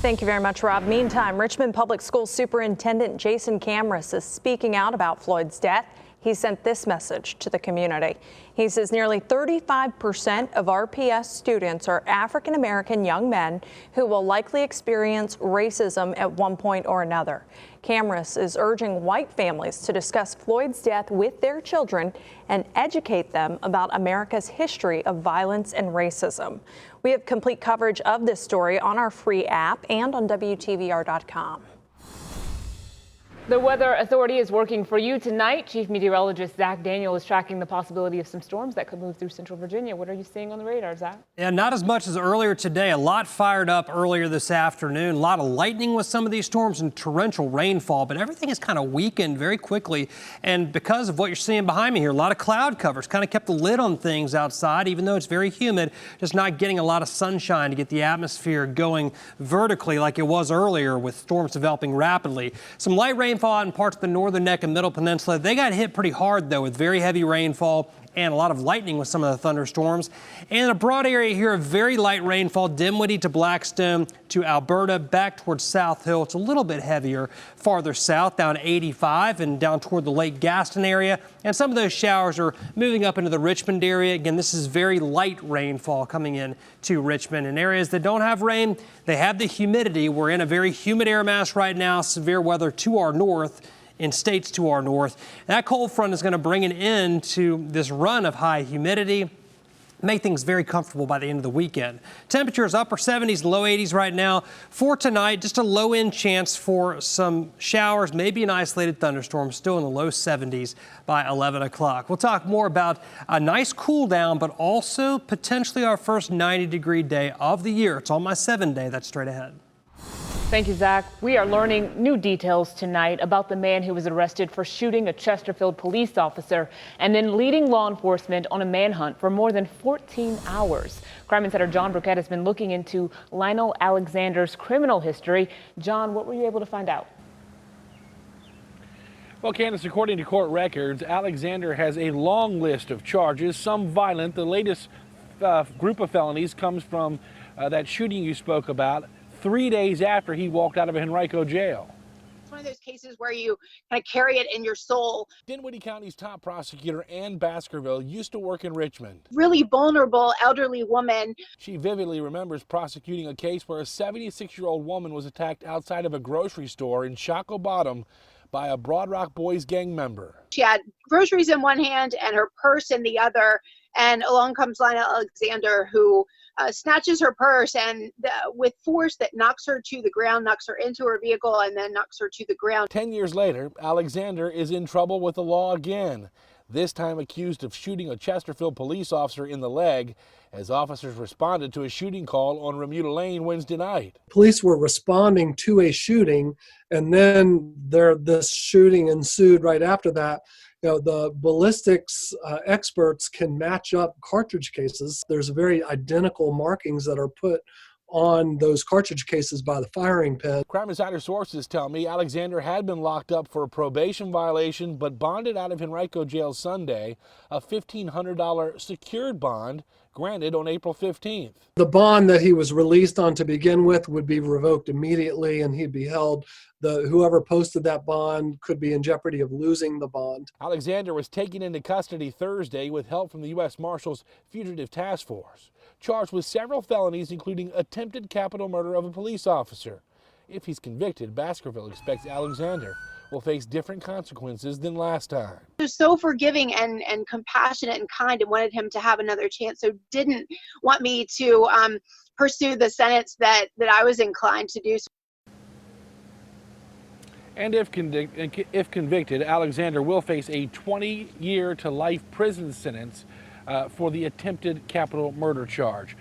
Thank you very much, Rob. Meantime, Richmond Public School Superintendent Jason Camrus is speaking out about Floyd's death. He sent this message to the community. He says nearly 35% of RPS students are African-American young men who will likely experience racism at one point or another. Camrus is urging white families to discuss Floyd's death with their children and educate them about America's history of violence and racism. We have complete coverage of this story on our free app and on WTVR.com. The Weather Authority is working for you tonight. Chief Meteorologist Zach Daniel is tracking the possibility of some storms that could move through central Virginia. What are you seeing on the radar, Zach? Yeah, not as much as earlier today. A lot fired up earlier this afternoon. A lot of lightning with some of these storms and torrential rainfall, but everything has kind of weakened very quickly. And because of what you're seeing behind me here, a lot of cloud covers kind of kept the lid on things outside, even though it's very humid, just not getting a lot of sunshine to get the atmosphere going vertically like it was earlier with storms developing rapidly. Some light rainfall out in parts of the northern neck and middle peninsula. They got hit pretty hard, though, with very heavy rainfall and a lot of lightning with some of the thunderstorms. And a broad area here of very light rainfall, Dinwiddie to Blackstone to Alberta, back towards South Hill. It's a little bit heavier farther south, down 85 and down toward the Lake Gaston area. And some of those showers are moving up into the Richmond area. Again, this is very light rainfall coming in to Richmond. In areas that don't have rain, they have the humidity. We're in a very humid air mass right now, severe weather to our north. In states to our north. That cold front is going to bring an end to this run of high humidity, make things very comfortable by the end of the weekend. Temperatures upper 70s and low 80s right now. For tonight, just a low end chance for some showers, maybe an isolated thunderstorm, still in the low 70s by 11 o'clock. We'll talk more about a nice cool down, but also potentially our first 90-degree day of the year. It's on my 7-day. That's straight ahead. Thank you, Zach. We are learning new details tonight about the man who was arrested for shooting a Chesterfield police officer and then leading law enforcement on a manhunt for more than 14 hours. Crime Insider John Burkett has been looking into Lionel Alexander's criminal history. John, what were you able to find out? Well, Candace, according to court records, Alexander has a long list of charges, some violent. The latest group of felonies comes from that shooting you spoke about 3 days after he walked out of Henrico jail. It's one of those cases where you kind of carry it in your soul. Dinwiddie County's top prosecutor, Ann Baskerville, used to work in Richmond. Really vulnerable elderly woman. She vividly remembers prosecuting a case where a 76-year-old woman was attacked outside of a grocery store in Shockoe Bottom by a Broad Rock Boys gang member. She had groceries in one hand and her purse in the other, and along comes Lionel Alexander, who snatches her purse and with force that knocks her to the ground, knocks her into her vehicle, and then knocks her to the ground. 10 years later, Alexander is in trouble with the law again, this time accused of shooting a Chesterfield police officer in the leg as officers responded to a shooting call on Remuda Lane Wednesday night. Police were responding to a shooting, and then this shooting ensued right after that. You know, the ballistics experts can match up cartridge cases. There's very identical markings that are put on those cartridge cases by the firing pin. Crime Insider sources tell me Alexander had been locked up for a probation violation but bonded out of Henrico jail Sunday, a $1,500 secured bond granted on April 15th. The bond that he was released on to begin with would be revoked immediately, and he'd be held. Whoever posted that bond could be in jeopardy of losing the bond. Alexander was taken into custody Thursday with help from the U.S. Marshals Fugitive Task Force, charged with several felonies including attempted capital murder of a police officer. If he's convicted, Baskerville expects Alexander will face different consequences than last time. He was so forgiving and compassionate and kind and wanted him to have another chance, so didn't want me to pursue the sentence that I was inclined to do. And if convicted, Alexander will face a 20-year to life prison sentence for the attempted capital murder charge.